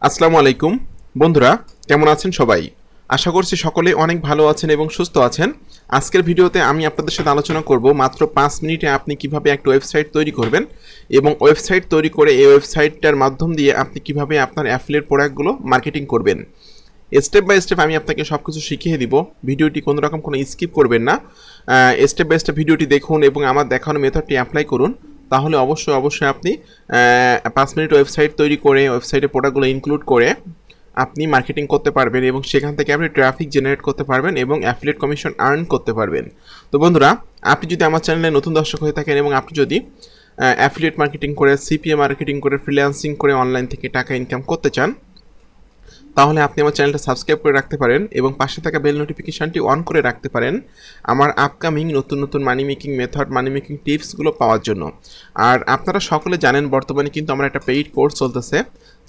আসসালামু আলাইকুম বন্ধুরা, কেমন আছেন সবাই? আশা করছি সকলে অনেক ভালো আছেন এবং সুস্থ আছেন। আজকের ভিডিওতে আমি আপনাদের সাথে আলোচনা করব মাত্র 5 মিনিটে আপনি কিভাবে একটা ওয়েবসাইট তৈরি করবেন এবং ওয়েবসাইট তৈরি করে এই ওয়েবসাইটটার মাধ্যম দিয়ে আপনি কিভাবে আপনার অ্যাফিলিয়েট প্রোডাক্টগুলো মার্কেটিং করবেন। স্টেপ বাই স্টেপ আমি আপনাকে সব কিছু শিখিয়ে দিব। ভিডিওটি কোনো রকম কোনো স্কিপ করবেন না। স্টেপ বাই স্টেপ ভিডিওটি দেখুন এবং আমার দেখানো মেথডটি অ্যাপ্লাই করুন। তাহলে অবশ্যই আপনি 5 মিনিট ওয়েবসাইট তৈরি করে ওয়েবসাইটে প্রোডাক্টগুলো ইনক্লুড করে আপনি মার্কেটিং করতে পারবেন এবং সেখান থেকে আপনি ট্রাফিক জেনারেট করতে পারবেন এবং অ্যাফিলিয়েট কমিশন আর্ন করতে পারবেন। তো বন্ধুরা, আপনি যদি আমার চ্যানেলে নতুন দর্শক হয়ে থাকেন এবং আপনি যদি অ্যাফিলিয়েট মার্কেটিং করে, সিপিএ মার্কেটিং করে, ফ্রিল্যান্সিং করে অনলাইন থেকে টাকা ইনকাম করতে চান, তাহলে আপনি আমার চ্যানেলটা সাবস্ক্রাইব করে রাখতে পারেন এবং পাশে থাকা বেল নোটিফিকেশানটি অন করে রাখতে পারেন আমার আপকামিং নতুন money making method, money making টিপসগুলো পাওয়ার জন্য। আর আপনারা সকলে জানেন বর্তমানে কিন্তু আমার একটা পেইড কোর্স চলতেছে,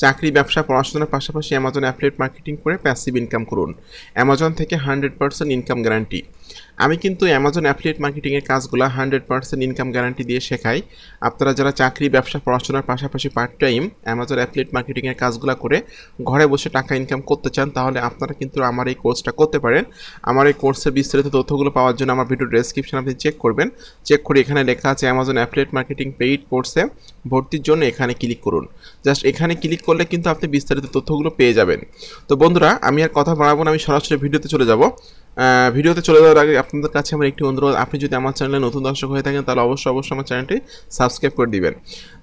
চাকরি, ব্যবসা, পড়াশোনার পাশাপাশি অ্যামাজন অ্যাফিলিয়েট মার্কেটিং করে প্যাসিভ ইনকাম করুন। অ্যামাজন থেকে 100% ইনকাম গ্যারান্টি। আমি কিন্তু অ্যামাজন অ্যাফিলিয়েট মার্কেটিংয়ের কাজগুলো 100% ইনকাম গ্যারান্টি দিয়ে শেখাই। আপনারা যারা চাকরি, ব্যবসা, পড়াশোনার পাশাপাশি পার্ট টাইম অ্যামাজন অ্যাফিলিয়েট মার্কেটিংয়ের কাজগুলো করে ঘরে বসে টাকা ইনকাম করতে চান, তাহলে আপনারা কিন্তু আমার এই কোর্সটা করতে পারেন। আমার এই কোর্সের বিস্তারিত তথ্যগুলো পাওয়ার জন্য আমার ভিডিও ডেসক্রিপশন আপনি চেক করবেন। চেক করে এখানে লেখা আছে অ্যামাজন অ্যাফিলিয়েট মার্কেটিং পেইড কোর্সে ভর্তির জন্য এখানে ক্লিক করুন। জাস্ট এখানে ক্লিক করলে কিন্তু আপনি বিস্তারিত তথ্যগুলো পেয়ে যাবেন। তো বন্ধুরা, আমি আর কথা বাড়াবো না, আমি সরাসরি ভিডিওতে চলে যাব। ভিডিওতে চলে যাওয়ার আগে আপনাদের কাছে আমার একটি অনুরোধ, আপনি যদি আমার চ্যানেলে নতুন দর্শক হয়ে থাকেন তাহলে অবশ্যই আমার চ্যানেলটি সাবস্ক্রাইব করে দিবেন।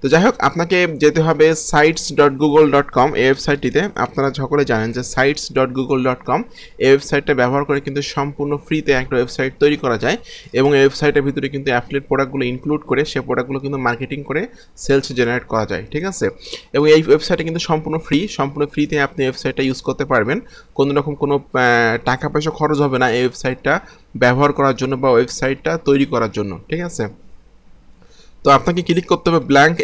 তো যাই হোক, আপনাকে যেতে হবে sites.google.com এই ওয়েবসাইটটিতে। আপনারা সকলে জানেন যে sites.google.com এই ওয়েবসাইটটা ব্যবহার করে কিন্তু সম্পূর্ণ ফ্রিতে একটা ওয়েবসাইট তৈরি করা যায় এবং এই ওয়েবসাইটের ভিতরে কিন্তু অ্যাফিলিয়েট প্রোডাক্টগুলো ইনক্লুড করে সে প্রোডাক্টগুলো কিন্তু মার্কেটিং করে সেলস জেনারেট করা যায়, ঠিক আছে? এবং এই ওয়েবসাইটে কিন্তু সম্পূর্ণ ফ্রিতে আপনি ওয়েবসাইটটা ইউজ করতে পারবেন। কোনো রকম কোনো টাকা পয়সা খরচ হবে না এই ওয়েবসাইটটা ব্যবহার করার জন্য বা ওয়েবসাইটটা তৈরি করার জন্য, ঠিক আছে? তো আপনাকে ক্লিক করতে হবে ব্ল্যাঙ্ক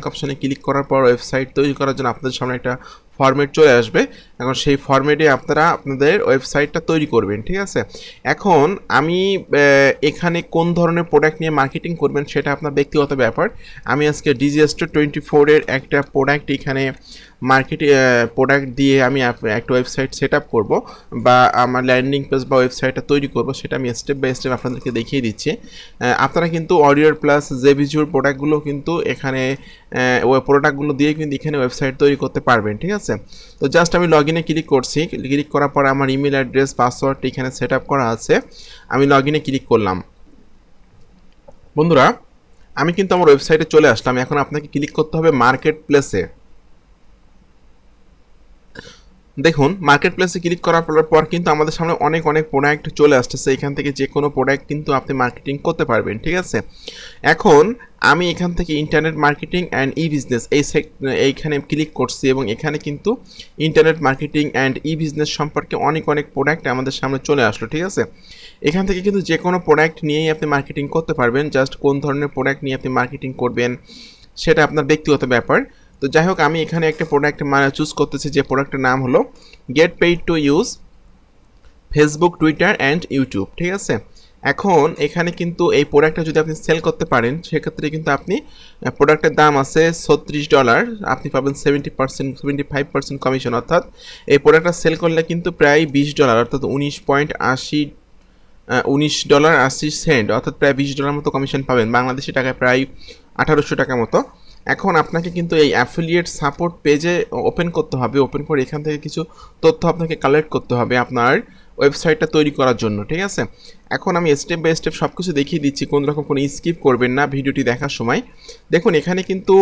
অপশানে ক্লিক করার পর ওয়েবসাইট তৈরি করার জন্য আপনাদের সামনে একটা ফরম্যাট চলে আসবে। এখন সেই ফরম্যাটে আপনারা আপনাদের ওয়েবসাইটটা তৈরি করবেন, ঠিক আছে? এখন আমি এখানে কোন ধরনের প্রোডাক্ট নিয়ে মার্কেটিং করবেন সেটা আপনার ব্যক্তিগত ব্যাপার। আমি আজকে DigiStore 24 এর একটা প্রোডাক্ট এখানে প্রোডাক্ট দিয়ে আমি একটা ওয়েবসাইট সেট আপ করবো বা আমার ল্যান্ডিং পেজ বা ওয়েবসাইটটা তৈরি করব, সেটা আমি স্টেপ বাই স্টেপ আপনাদেরকে দেখিয়ে দিচ্ছি। আপনারা কিন্তু অডিওর প্লাস জেভিজুর প্রোডাক্টগুলো কিন্তু এখানে প্রোডাক্টগুলো দিয়ে কিন্তু এখানে ওয়েবসাইট তৈরি করতে পারবেন, ঠিক আছে? তো জাস্ট আমি লগ ইনে ক্লিক করছি। ক্লিক করার পর আমার ইমেল অ্যাড্রেস, পাসওয়ার্ডটি এখানে সেট আপ করা আছে। আমি লগ ইনে ক্লিক করলাম। বন্ধুরা, আমি কিন্তু আমার ওয়েবসাইটে চলে আসলাম। এখন আপনাকে ক্লিক করতে হবে মার্কেট প্লেসে। দেখুন, মার্কেট প্লেসে ক্লিক করার পর কিন্তু আমাদের সামনে অনেক প্রোডাক্ট চলে আসতেছে। এখান থেকে যে কোনো প্রোডাক্ট কিন্তু আপনি মার্কেটিং করতে পারবেন, ঠিক আছে? এখন আমি এখান থেকে internet marketing and E business এইখানে ক্লিক করছি এবং এখানে কিন্তু internet marketing and E business সম্পর্কে অনেক প্রোডাক্ট আমাদের সামনে চলে আসলো, ঠিক আছে? এখান থেকে কিন্তু যে কোনো প্রোডাক্ট নিয়েই আপনি মার্কেটিং করতে পারবেন। জাস্ট কোন ধরনের প্রোডাক্ট নিয়ে আপনি মার্কেটিং করবেন সেটা আপনার ব্যক্তিগত ব্যাপার। তো যাই হোক, আমি এখানে একটা প্রোডাক্ট চুজ করতেছি, যে প্রোডাক্টের নাম হলো gate paid to use Facebook, Twitter and YouTube, ঠিক আছে? এখন এখানে কিন্তু এই প্রোডাক্টটা যদি আপনি সেল করতে পারেন সেক্ষেত্রে কিন্তু আপনি প্রোডাক্টের দাম আছে $36, আপনি পাবেন 75% কমিশন। অর্থাৎ এই প্রোডাক্টটা সেল করলে কিন্তু প্রায় $20 অর্থাৎ $19.80 অর্থাৎ প্রায় $20 মতো কমিশন পাবেন, বাংলাদেশি টাকায় প্রায় 1800 টাকা মতো। এখন আপনাকে কিন্তু এই অ্যাফিলিয়েট সাপোর্ট পেজে ওপেন করতে হবে। ওপেন করে এখান থেকে কিছু তথ্য আপনাকে কালেক্ট করতে হবে আপনার ওয়েবসাইটটা তৈরি করার জন্য, ঠিক আছে? এখন আমি স্টেপ বাই স্টেপ সব কিছু দেখিয়ে দিচ্ছি, কোনো রকম কোনো স্কিপ করবেন না ভিডিওটি দেখার সময়। দেখুন, এখানে কিন্তু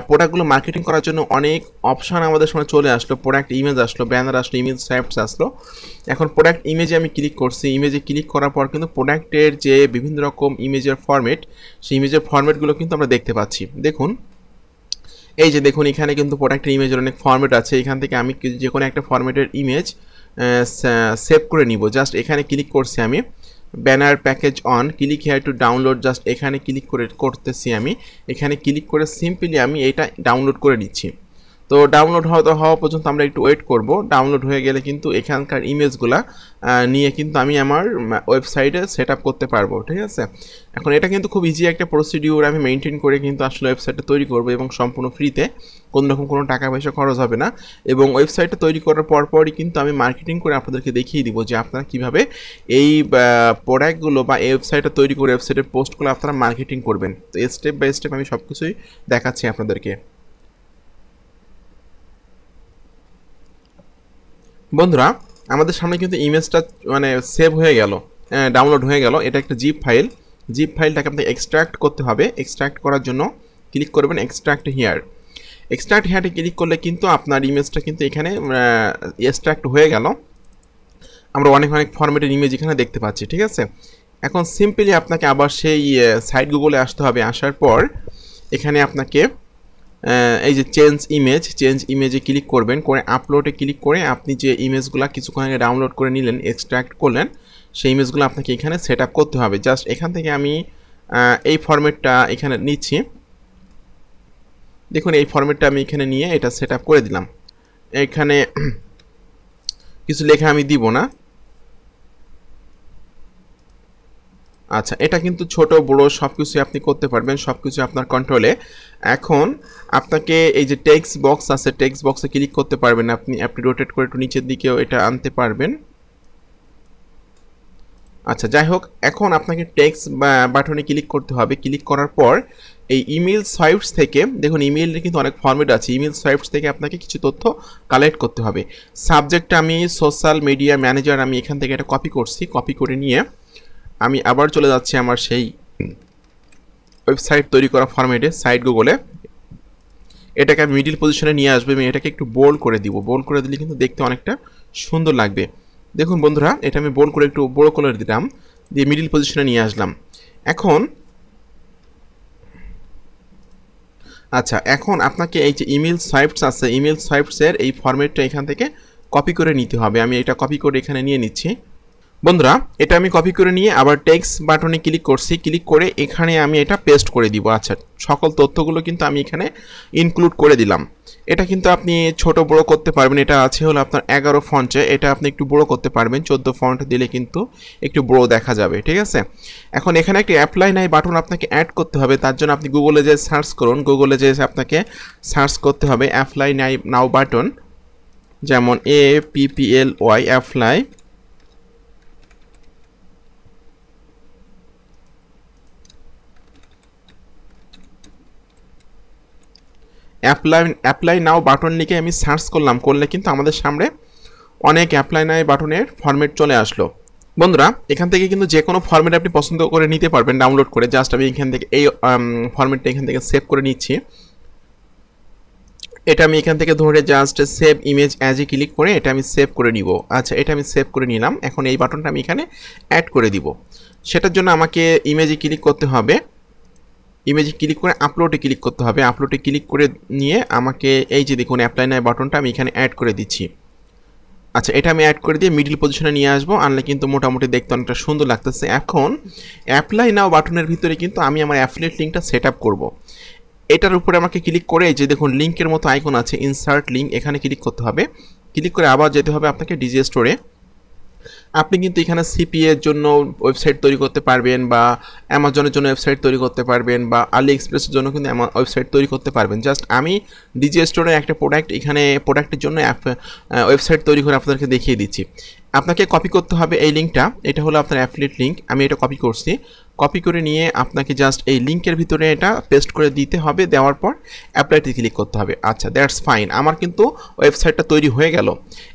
প্রোডাক্টগুলো মার্কেটিং করার জন্য অনেক অপশান আমাদের সামনে চলে আসলো। প্রোডাক্ট ইমেজ আসলো, ব্যানার আসলো, ইমেজ স্যাপস আসলো। এখন প্রোডাক্ট ইমেজে আমি ক্লিক করছি। ইমেজে ক্লিক করার পর কিন্তু প্রোডাক্টের যে বিভিন্ন রকম ইমেজের ফরম্যাট, সেই ইমেজের ফরম্যাটগুলো কিন্তু আমরা দেখতে পাচ্ছি। দেখুন, এই যে দেখুন, এখানে কিন্তু প্রোডাক্টের ইমেজের অনেক ফরম্যাট আছে। এখান থেকে আমি যে কোনো একটা ফরম্যাটের ইমেজ সেভ করে নিব। জাস্ট এখানে ক্লিক করছি আমি, banner package on, click here to download. Just এখানে ক্লিক করতেছি আমি। এখানে ক্লিক করে সিম্পলি আমি এটা ডাউনলোড করে নিচ্ছি। তো ডাউনলোড হওয়া পর্যন্ত আমরা একটু ওয়েট করব। ডাউনলোড হয়ে গেলে কিন্তু এখানকার ইমেজগুলা নিয়ে কিন্তু আমি আমার ওয়েবসাইটে সেট আপ করতে পারবো, ঠিক আছে। এখন এটা কিন্তু খুব ইজি একটা প্রসিডিউর আমি মেনটেন করে কিন্তু আসলে ওয়েবসাইটটা তৈরি করব, এবং সম্পূর্ণ ফ্রিতে, কোনোরকম কোনো টাকা পয়সা খরচ হবে না। এবং ওয়েবসাইটটা তৈরি করার পরই কিন্তু আমি মার্কেটিং করে আপনাদেরকে দেখিয়ে দিব যে আপনারা কীভাবে এই প্রোডাক্টগুলো বা এই ওয়েবসাইটটা তৈরি করে ওয়েবসাইটের পোস্টগুলো আপনারা মার্কেটিং করবেন। তো স্টেপ বাই স্টেপ আমি সব কিছুই দেখাচ্ছি আপনাদেরকে। বন্ধুরা, আমাদের সামনে কিন্তু ইমেজটা মানে সেভ হয়ে গেল, ডাউনলোড হয়ে গেল। এটা একটা জিপ ফাইলটাকে আপনাকে এক্সট্রাক্ট করতে হবে। এক্সট্রাক্ট করার জন্য ক্লিক করবেন এক্সট্রাক্ট হিয়ারে ক্লিক করলে কিন্তু আপনার ইমেজটা কিন্তু এখানে এক্সট্রাক্ট হয়ে গেল। আমরা অনেক ফরম্যাটের ইমেজ এখানে দেখতে পাচ্ছি, ঠিক আছে। এখন সিম্পলি আপনাকে আবার সেই সাইট গুগলে আসতে হবে। আসার পর এখানে আপনাকে এই যে চেঞ্জ ইমেজে ক্লিক করবেন, করে আপলোডে ক্লিক করে আপনি যে ইমেজগুলো কিছুক্ষণ আগে ডাউনলোড করে নিলেন, এক্সট্রাক্ট করলেন, সেই ইমেজগুলো আপনাকে এখানে সেট আপ করতে হবে। জাস্ট এখান থেকে আমি এই ফরম্যাটটা এখানে নিচ্ছি। দেখুন এই ফরম্যাটটা আমি এখানে নিয়ে এটা সেট আপ করে দিলাম। এখানে কিছু লেখা আমি দিব না। আচ্ছা, এটা কিন্তু ছোট বড় সব কিছু আপনি করতে পারবেন, সব কিছু আপনার কন্ট্রোলে। এখন আপনাকে এই যে টেক্সট বক্স আছে, টেক্সট বক্সে ক্লিক করতে পারবেন আপনি রোটেট করে একটু নিচের দিকেও এটা আনতে পারবেন। আচ্ছা, যাই হোক, এখন আপনাকে টেক্সট বাটনে ক্লিক করতে হবে। ক্লিক করার পর এই ইমেল সোয়াইপস থেকে, দেখুন ইমেইলের কিন্তু অনেক ফরম্যাট আছে, ইমেল সোয়াইপস থেকে আপনাকে কিছু তথ্য কালেক্ট করতে হবে। সাবজেক্টটা আমি সোশ্যাল মিডিয়া ম্যানেজার, আমি এখান থেকে এটা কপি করছি। কপি করে নিয়ে আমি আবার চলে যাচ্ছি আমার সেই ওয়েবসাইট তৈরি করা ফরম্যাটে, সাইট গুগলে। এটাকে আমি মিডিল পজিশনে নিয়ে আসবো এবং এটাকে একটু বোল্ড করে দিব। বোল্ড করে দিলে কিন্তু দেখতে অনেকটা সুন্দর লাগবে। দেখুন বন্ধুরা, এটা আমি বোল্ড করে একটু বড় করে দিলাম, দিয়ে মিডিল পজিশনে নিয়ে আসলাম। এখন আচ্ছা, এখন আপনাকে এই যে ইমেল সোয়াইপস আছে, ইমেল সোয়াইপসের এই ফরম্যাটটা এখান থেকে কপি করে নিতে হবে। আমি এটা কপি করে এখানে নিয়ে নিচ্ছি। বন্ধুরা, এটা আমি কপি করে নিয়ে আবার টেক্সট বাটনে ক্লিক করছি। ক্লিক করে এখানে আমি এটা পেস্ট করে দিব। আচ্ছা, সকল তথ্যগুলো কিন্তু আমি এখানে ইনক্লুড করে দিলাম। এটা কিন্তু আপনি ছোট বড় করতে পারবেন। এটা আছে হলো আপনার 11 ফন্টে, এটা আপনি একটু বড় করতে পারবেন। 14 ফন্ট দিলে কিন্তু একটু বড় দেখা যাবে, ঠিক আছে। এখন এখানে একটি অ্যাপ্লাই নাও বাটন আপনাকে অ্যাড করতে হবে। তার জন্য আপনি গুগলে যে সার্চ করুন, গুগলে যে আপনাকে সার্চ করতে হবে অ্যাপ্লাই নাও বাটন, যেমন APPLY অ্যাপ্লাই। অ্যাপ্লাই নাও বাটন লিখে আমি সার্চ করলাম, করলে কিন্তু আমাদের সামনে অনেক অ্যাপ্লাই নাও বাটনের ফরম্যাট চলে আসলো। বন্ধুরা, এখান থেকে কিন্তু যে কোনো ফরম্যাট আপনি পছন্দ করে নিতে পারবেন ডাউনলোড করে। জাস্ট আমি এখান থেকে এই ফরম্যাটটা এখান থেকে সেভ করে নিচ্ছি। এটা আমি এখান থেকে ধরে just save image as a click করে এটা আমি সেভ করে নিব। আচ্ছা, এটা আমি সেভ করে নিলাম। এখন এই বাটনটা আমি এখানে অ্যাড করে দিব। সেটার জন্য আমাকে ইমেজে ক্লিক করতে হবে। ইমেজে ক্লিক করে আপলোডে ক্লিক করতে হবে। আপলোডে ক্লিক করে নিয়ে আমাকে এই যে দেখুন অ্যাপ্লাই নাও বাটনটা আমি এখানে অ্যাড করে দিচ্ছি। আচ্ছা, এটা আমি অ্যাড করে দিয়ে মিডল পজিশনে নিয়ে আসবো, আনলে কিন্তু মোটামুটি দেখতে অনেকটা সুন্দর লাগতেছে। এখন অ্যাপ্লাই নাও বাটনের ভিতরে কিন্তু আমি আমার অ্যাফিলিয়েট লিঙ্কটা সেট আপ করবো। এটার উপরে আমাকে ক্লিক করে এই যে দেখুন লিঙ্কের মতো আইকন আছে, ইনসার্ট লিঙ্ক, এখানে ক্লিক করতে হবে। ক্লিক করে আবার যেতে হবে আপনাকে ডিজি স্টোরে। আপনি কিন্তু এখানে সিপিএর জন্য ওয়েবসাইট তৈরি করতে পারবেন, বা অ্যামাজনের জন্য ওয়েবসাইট তৈরি করতে পারবেন, বা আলি এক্সপ্রেসের জন্য কিন্তু ওয়েবসাইট তৈরি করতে পারবেন। জাস্ট আমি ডিজি স্টোরে একটা এখানে প্রোডাক্টের জন্য ওয়েবসাইট তৈরি করে আপনাদেরকে দেখিয়ে দিচ্ছি। আপনাকে কপি করতে হবে এই লিঙ্কটা। এটা হলো আপনার অ্যাফিলিয়েট লিঙ্ক। আমি এটা কপি করছি। কপি করে নিয়ে আপনাকে জাস্ট এই লিঙ্কের ভিতরে এটা পেস্ট করে দিতে হবে। দেওয়ার পর অ্যাপ্লাইতে ক্লিক করতে হবে। আচ্ছা, দ্যাটস ফাইন, আমার কিন্তু ওয়েবসাইটটা তৈরি হয়ে গেল।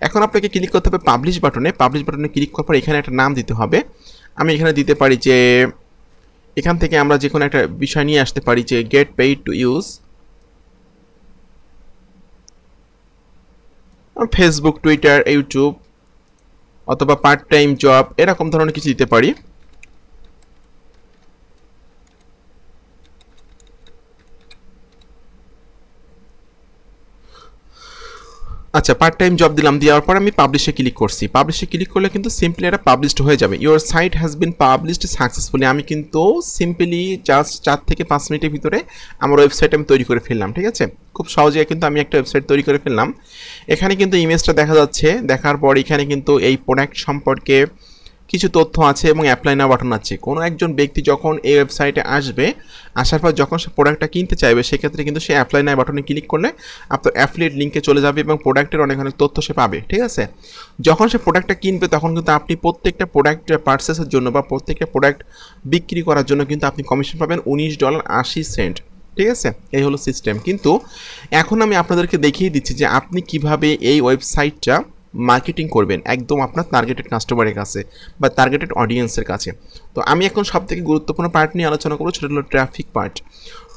এখন আপনাকে ক্লিক করতে হবে পাবলিশ বাটনে। পাবলিশ বাটনে ক্লিক করার পর এখানে একটা নাম দিতে হবে। আমি এখানে দিতে পারি যে, এখান থেকে আমরা যে কোনো একটা বিষয় নিয়ে আসতে পারি যে gate paid to use Facebook, Twitter, YouTube, অথবা পার্ট টাইম জব, এরকম ধরনের কিছু দিতে পারি। আচ্ছা, পার্ট টাইম জব দিলাম, দেওয়ার পর আমি পাবলিশে ক্লিক করছি। পাবলিশে ক্লিক করলে কিন্তু সিম্পলি এটা পাবলিশড হয়ে যাবে। Your site has been published successfully. আমি কিন্তু সিম্পলি জাস্ট 4 থেকে 5 মিনিটের ভিতরে আমার ওয়েবসাইট আমি তৈরি করে ফেললাম। ঠিক আছে, খুব সহজে কিন্তু আমি একটা ওয়েবসাইট তৈরি করে ফেললাম। এখানে কিন্তু ইমেজটা দেখা যাচ্ছে, দেখার পর এখানে কিন্তু এই প্রোডাক্ট সম্পর্কে কিছু তথ্য আছে এবং অ্যাপ্লাই নাও বাটন আছে। কোনো একজন ব্যক্তি যখন এই ওয়েবসাইটে আসবে, আসার পর যখন সে প্রোডাক্টটা কিনতে চাইবে, সেক্ষেত্রে কিন্তু সে অ্যাপ্লাই নাও বাটনে ক্লিক করলে আপনার অ্যাফিলিয়েট লিঙ্কে চলে যাবে এবং প্রোডাক্টের অনেক অনেক তথ্য সে পাবে। ঠিক আছে, যখন সে প্রোডাক্টটা কিনবে তখন কিন্তু আপনি প্রত্যেকটা প্রোডাক্ট পারচেসের জন্য বা প্রত্যেকটা প্রোডাক্ট বিক্রি করার জন্য কিন্তু আপনি কমিশন পাবেন $19.80। ঠিক আছে, এই হলো সিস্টেম। কিন্তু এখন আমি আপনাদেরকে দেখিয়ে দিচ্ছি যে আপনি কিভাবে এই ওয়েবসাইটটা মার্কেটিং করবেন একদম আপনার টার্গেটেড কাস্টমারের কাছে বা টার্গেটেড অডিয়েন্সের কাছে। তো আমি এখন সবথেকে গুরুত্বপূর্ণ পার্ট নিয়ে আলোচনা করব, সেটা হলো ট্রাফিক পার্ট।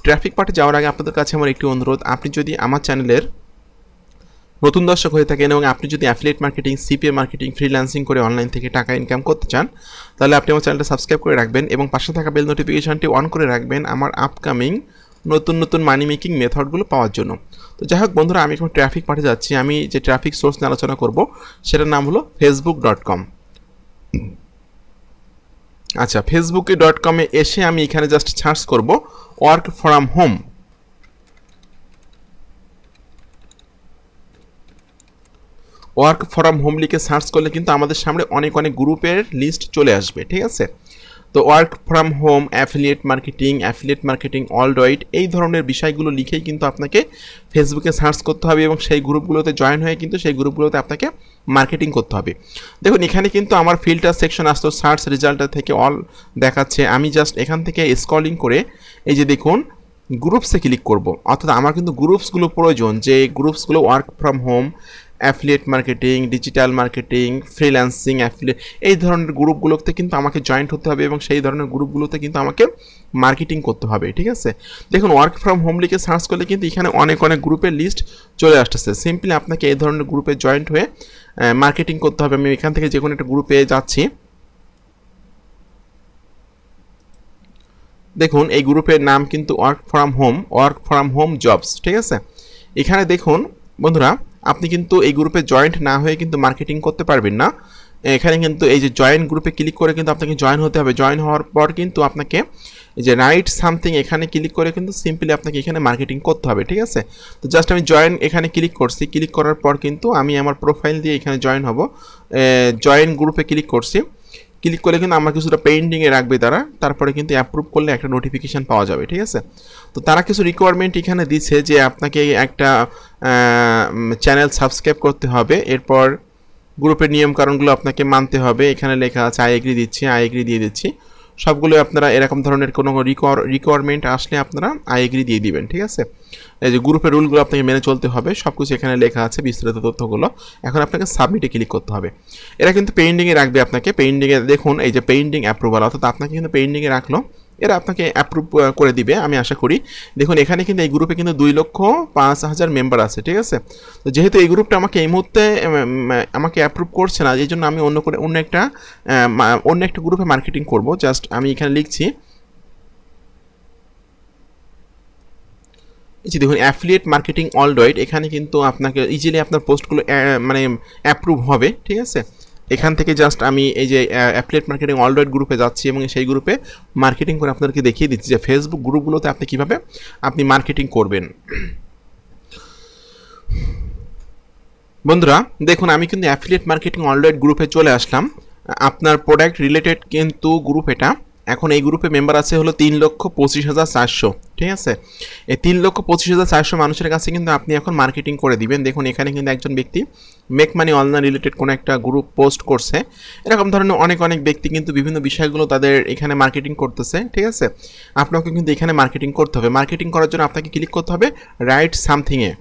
ট্রাফিক পার্টে যাওয়ার আগে আপনাদের কাছে আমার একটি অনুরোধ, আপনি যদি আমার চ্যানেলের নতুন দর্শক হয়ে থাকেন এবং আপনি যদি affiliate marketing, CPA marketing, freelancing করে অনলাইন থেকে টাকা ইনকাম করতে চান, তাহলে আপনি আমার চ্যানেলটা সাবস্ক্রাইব করে রাখবেন এবং পাশে থাকা বেল নোটিফিকেশনটি অন করে রাখবেন আমার আপকামিং নতুন নতুন মানি মেকিং মেথডগুলো পাওয়ার জন্য। তো যাই হোক বন্ধুরা, আমি এখন ট্রাফিক পার্টে যাচ্ছি। আমি যে ট্রাফিক সোর্স নিয়ে আলোচনা করব সেটার নাম হলো facebook.com। আচ্ছা, facebook.com-এ এসে আমি এখানে জাস্ট সার্চ করব work from home. Work from home লিখে সার্চ করলে কিন্তু আমাদের সামনে অনেক অনেক গ্রুপের লিস্ট চলে আসবে। ঠিক আছে, তো work from home, affiliate marketing alright, এই ধরনের বিষয়গুলো লিখেই কিন্তু আপনাকে ফেসবুকে সার্চ করতে হবে এবং সেই গ্রুপগুলোতে জয়েন হয়ে কিন্তু সেই গ্রুপগুলোতে আপনাকে মার্কেটিং করতে হবে। দেখুন এখানে কিন্তু আমার ফিল্টার সেকশন আসতো, সার্চ রেজাল্টটা থেকে অল দেখাচ্ছে। আমি জাস্ট এখান থেকে স্ক্রলিং করে এই যে দেখুন গ্রুপসে ক্লিক করব, অর্থাৎ আমার কিন্তু গ্রুপসগুলো প্রয়োজন, যে গ্রুপসগুলো work from home, affiliate marketing, digital marketing, freelancing, affiliate, এই ধরনের গ্রুপগুলোতে কিন্তু আমাকে জয়েন্ট হতে হবে এবং সেই ধরনের গ্রুপগুলোতে কিন্তু আমাকে মার্কেটিং করতে হবে। ঠিক আছে, দেখুন ওয়ার্ক ফ্রম হোম লিখে সার্চ করলে কিন্তু এখানে অনেক অনেক গ্রুপের লিস্ট চলে আসতেছে। সিম্পলি আপনাকে এই ধরনের গ্রুপে জয়েন্ট হয়ে মার্কেটিং করতে হবে। আমি এখান থেকে যে কোনো একটা গ্রুপে যাচ্ছি, দেখুন এই গ্রুপের নাম কিন্তু ওয়ার্ক ফ্রম হোম জবস। ঠিক আছে, এখানে দেখুন বন্ধুরা, আপনি কিন্তু এই গ্রুপে জয়েন্ট না হয়ে কিন্তু মার্কেটিং করতে পারবেন না। এখানে কিন্তু এই যে জয়েন গ্রুপে ক্লিক করে কিন্তু আপনাকে জয়েন হতে হবে। জয়েন হওয়ার পর কিন্তু আপনাকে এই যে রাইট সামথিং এখানে ক্লিক করে কিন্তু সিম্পলি আপনাকে এখানে মার্কেটিং করতে হবে। ঠিক আছে, তো জাস্ট আমি জয়েন এখানে ক্লিক করছি। ক্লিক করার পর কিন্তু আমি আমার প্রোফাইল দিয়ে এখানে জয়েন হব। জয়েন গ্রুপে ক্লিক করছি। ক্লিক করলে কিন্তু আমার কিছুটা পেন্ডিংয়ে রাখবে তারা, তারপরে কিন্তু অ্যাপ্রুভ করলে একটা নোটিফিকেশান পাওয়া যাবে। ঠিক আছে, তো তারা কিছু রিকোয়ারমেন্ট এখানে দিচ্ছে যে আপনাকে একটা চ্যানেল সাবস্ক্রাইব করতে হবে, এরপর গ্রুপের নিয়মকানুনগুলো আপনাকে মানতে হবে। এখানে লেখা আছে আই এগ্রি দিচ্ছি, আই এগ্রি দিয়ে দিচ্ছি। সবগুলো আপনারা এরকম ধরনের কোনো রিকোয়ারমেন্ট আসলে আপনারা আই এগ্রি দিয়ে দিবেন। ঠিক আছে, এই যে গ্রুপের রুলগুলো আপনাকে মেনে চলতে হবে, সব কিছু এখানে লেখা আছে বিস্তারিত তথ্যগুলো। এখন আপনাকে সাবমিটে ক্লিক করতে হবে। এরা কিন্তু পেন্ডিংয়ে রাখবে আপনাকে। পেন্ডিংয়ে দেখুন এই যে পেন্ডিং অ্যাপ্রুভাল, অর্থাৎ আপনাকে কিন্তু পেন্ডিংয়ে রাখলো, এরা আপনাকে অ্যাপ্রুভ করে দিবে আমি আশা করি। দেখুন এখানে কিন্তু এই গ্রুপে কিন্তু 2,05,000 মেম্বার আছে। ঠিক আছে, তো যেহেতু এই গ্রুপটা আমাকে এই মুহূর্তে আমাকে অ্যাপ্রুভ করছে না, এই জন্য আমি অন্য একটা গ্রুপে মার্কেটিং করব। জাস্ট আমি এখানে লিখছি, দেখুন অ্যাফিলিয়েট মার্কেটিং অলরাইট, এখানে কিন্তু আপনাকে ইজিলি আপনার পোস্টগুলো মানে অ্যাপ্রুভ হবে। ঠিক আছে, এখান থেকে জাস্ট আমি এই যে অ্যাফিলিয়েট মার্কেটিং অলরাইট গ্রুপে যাচ্ছি এবং সেই গ্রুপে মার্কেটিং করে আপনাদেরকে দেখিয়ে দিচ্ছি যে ফেসবুক গ্রুপগুলোতে আপনি কীভাবে মার্কেটিং করবেন। বন্ধুরা দেখুন আমি কিন্তু অ্যাফিলিয়েট মার্কেটিং অলরাইট গ্রুপে চলে আসলাম। আপনার প্রোডাক্ট রিলেটেড কিন্তু গ্রুপ এটা। এখন এই গ্রুপে মেম্বার আছে হলো 3,25,400। ঠিক আছে, এই 3,25,400 মানুষের কাছে কিন্তু আপনি এখন মার্কেটিং করে দিবেন। দেখুন এখানে কিন্তু একজন ব্যক্তি মেক মানি অনলাইন রিলেটেড কোনো একটা গ্রুপ পোস্ট করছে। এরকম ধরনের অনেক ব্যক্তি কিন্তু বিভিন্ন বিষয়গুলো তাদের এখানে মার্কেটিং করতেছে। ঠিক আছে, আপনাকে কিন্তু এখানে মার্কেটিং করতে হবে। মার্কেটিং করার জন্য আপনাকে ক্লিক করতে হবে রাইট সামথিংয়ে।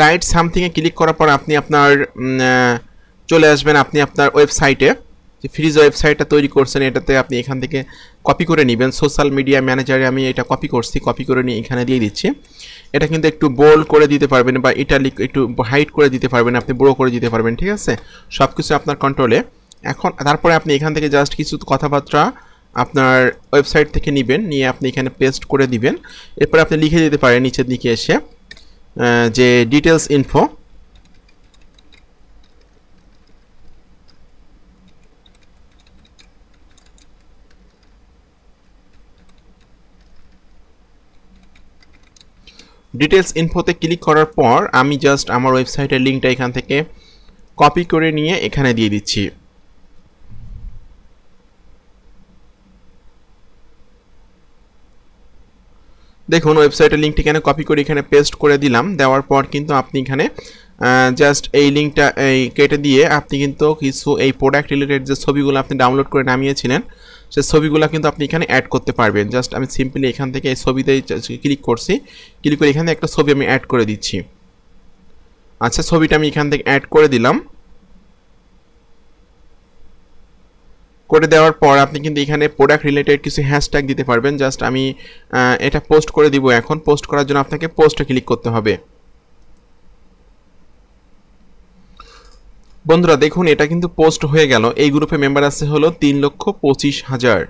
রাইট সামথিংয়ে ক্লিক করার পর আপনি আপনার চলে আসবেন আপনি আপনার ওয়েবসাইটে, যে ফ্রিজ ওয়েবসাইটটা তৈরি করছেন এটাতে আপনি এখান থেকে কপি করে নেবেন। সোশ্যাল মিডিয়া ম্যানেজারে আমি এটা কপি করছি, কপি করে নিয়ে এখানে দিয়ে দিচ্ছি। এটা কিন্তু একটু বোল্ড করে দিতে পারবেন বা ইটালিক একটু হাইট করে দিতে পারবেন, আপনি বড়ো করে দিতে পারবেন। ঠিক আছে, সব কিছু আপনার কন্ট্রোলে। এখন তারপরে আপনি এখান থেকে জাস্ট কিছু কথাবার্তা আপনার ওয়েবসাইট থেকে নেবেন, নিয়ে আপনি এখানে পেস্ট করে দিবেন। এরপর আপনি লিখে দিতে পারেন নিচের দিকে এসে যে ডিটেলস ইনফো, ডিটেলস ইনফোতে ক্লিক করার পর আমি জাস্ট আমার ওয়েবসাইটের লিঙ্কটা এখান থেকে কপি করে নিয়ে এখানে দিয়ে দিচ্ছি। দেখুন ওয়েবসাইটের লিঙ্কটি এখানে কপি করে এখানে পেস্ট করে দিলাম। দেওয়ার পর কিন্তু আপনি এখানে জাস্ট এই লিঙ্কটা কেটে দিয়ে আপনি কিন্তু কিছু এই প্রোডাক্ট রিলেটেড যে ছবিগুলো আপনি ডাউনলোড করে নামিয়েছিলেন সেই ছবিগুলো কিন্তু আপনি এখানে অ্যাড করতে পারবেন। জাস্ট আমি সিম্পলি এখান থেকে এই ছবিতেই ক্লিক করছি, ক্লিক করে এখানে একটা ছবি আমি অ্যাড করে দিচ্ছি। আচ্ছা, ছবিটা আমি এখান থেকে অ্যাড করে দিলাম। করে দেওয়ার পর আপনি কিন্তু এখানে প্রোডাক্ট রিলেটেড কিছু হ্যাশট্যাগ দিতে পারবেন। জাস্ট আমি এটা পোস্ট করে দিব। এখন পোস্ট করার জন্য আপনাকে পোস্টে ক্লিক করতে হবে। বন্ধুরা দেখুন এটা কিন্তু পোস্ট হয়ে গেল। এই গ্রুপে মেম্বার আছে হলো 3,25,000।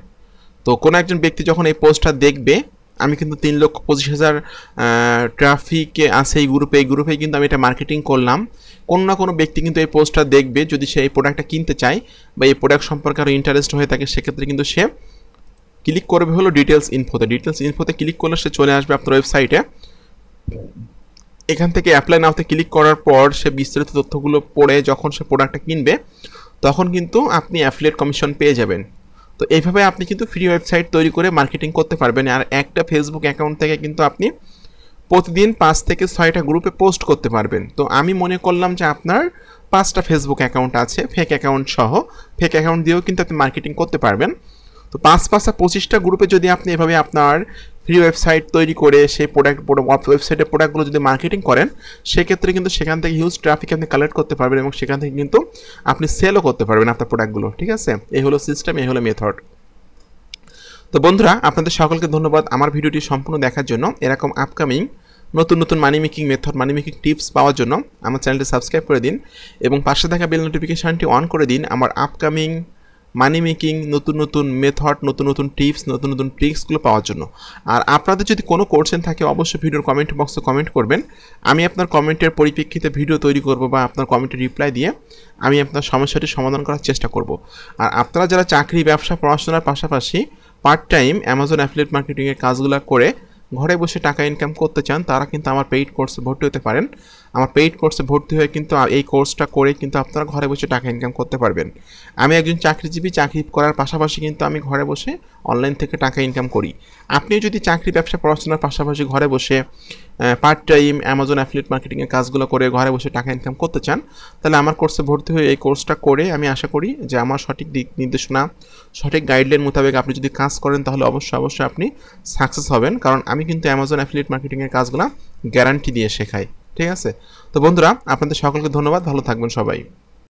তো কোনো একজন ব্যক্তি যখন এই পোস্টটা দেখবে, আমি কিন্তু 3,25,000 ট্রাফিকে আছে এই গ্রুপে কিন্তু আমি এটা মার্কেটিং করলাম। কোনো না কোনো ব্যক্তি কিন্তু এই পোস্টটা দেখবে, যদি সে এই প্রোডাক্টটা কিনতে চায় বা এই প্রোডাক্ট সম্পর্কে আরও ইন্টারেস্ট হয়ে থাকে, সেক্ষেত্রে কিন্তু সে ক্লিক করবে হলো ডিটেলস ইনফোতে। ডিটেলস ইনফোতে ক্লিক করলে সে চলে আসবে আপনার ওয়েবসাইটে। এখান থেকে অ্যাপ্লাই নাওতে ক্লিক করার পর সে বিস্তারিত তথ্যগুলো পড়ে যখন সে প্রোডাক্টটা কিনবে তখন কিন্তু আপনি অ্যাফিলিয়েট কমিশন পেয়ে যাবেন। তো এইভাবে আপনি কিন্তু ফ্রি ওয়েবসাইট তৈরি করে মার্কেটিং করতে পারবেন। আর একটা ফেসবুক অ্যাকাউন্ট থেকে কিন্তু আপনি প্রতিদিন 5 থেকে 6টা গ্রুপে পোস্ট করতে পারবেন। তো আমি মনে করলাম যে আপনার 5টা ফেসবুক অ্যাকাউন্ট আছে, ফেক অ্যাকাউন্ট সহ। ফেক অ্যাকাউন্ট দিয়েও কিন্তু আপনি মার্কেটিং করতে পারবেন। তো 5-5-25টা গ্রুপে যদি আপনি এভাবে আপনার ফ্রি ওয়েবসাইট তৈরি করে সেই ওয়েবসাইটের প্রোডাক্টগুলো যদি মার্কেটিং করেন, সেক্ষেত্রে কিন্তু সেখান থেকে হিউজ ট্রাফিক আপনি কালেক্ট করতে পারবেন এবং সেখান থেকে কিন্তু আপনি সেলও করতে পারবেন আপনার প্রোডাক্টগুলো। ঠিক আছে, এই হলো সিস্টেম, এই হলো মেথড। তো বন্ধুরা আপনাদের সকলকে ধন্যবাদ আমার ভিডিওটি সম্পূর্ণ দেখার জন্য। এরকম আপকামিং নতুন নতুন money making method, money making tips পাওয়ার জন্য আমার চ্যানেলটি সাবস্ক্রাইব করে দিন এবং পাশে থাকা বেল নোটিফিকেশানটি অন করে দিন আমার আপকামিং মানি মেকিং নতুন নতুন মেথড, নতুন নতুন টিপস, নতুন নতুন ট্রিক্সগুলো পাওয়ার জন্য। আর আপনাদের যদি কোনো কোশ্চেন থাকে অবশ্যই ভিডিওর কমেন্ট বক্সে কমেন্ট করবেন। আমি আপনার কমেন্টের পরিপ্রেক্ষিতে ভিডিও তৈরি করব বা আপনার কমেন্টের রিপ্লাই দিয়ে আমি আপনার সমস্যাটি সমাধান করার চেষ্টা করব। আর আপনারা যারা চাকরি, ব্যবসা, পড়াশোনার পাশাপাশি পার্ট টাইম অ্যামাজন অ্যাফিলিয়েট মার্কেটিংয়ের কাজগুলো করে ঘরে বসে টাকা ইনকাম করতে চান, তারা কিন্তু আমার পেইড কোর্সে ভর্তি হতে পারেন। আমার পেইড কোর্সে ভর্তি হয়ে কিন্তু এই কোর্সটা করে কিন্তু আপনারা ঘরে বসে টাকা ইনকাম করতে পারবেন। আমি একজন চাকরিজীবী, চাকরি করার পাশাপাশি কিন্তু আমি ঘরে বসে অনলাইন থেকে টাকা ইনকাম করি। আপনিও যদি চাকরি, ব্যবসা, পড়াশোনার পাশাপাশি ঘরে বসে পার্ট টাইম অ্যামাজন অ্যাফিলিয়েট মার্কেটিংয়ের কাজগুলো করে ঘরে বসে টাকা ইনকাম করতে চান, তাহলে আমার কোর্সে ভর্তি হয়ে এই কোর্সটা করে আমি আশা করি যে আমার সঠিক দিক নির্দেশনা, সঠিক গাইডলাইন মোতাবেক আপনি যদি কাজ করেন তাহলে অবশ্যই আপনি সাকসেস হবেন। কারণ আমি কিন্তু অ্যামাজন অ্যাফিলিয়েট মার্কেটিংয়ের কাজগুলো গ্যারান্টি দিয়ে শেখাই। ঠিক আছে, তো বন্ধুরা আপনাদের সকলকে ধন্যবাদ, ভালো থাকবেন সবাই।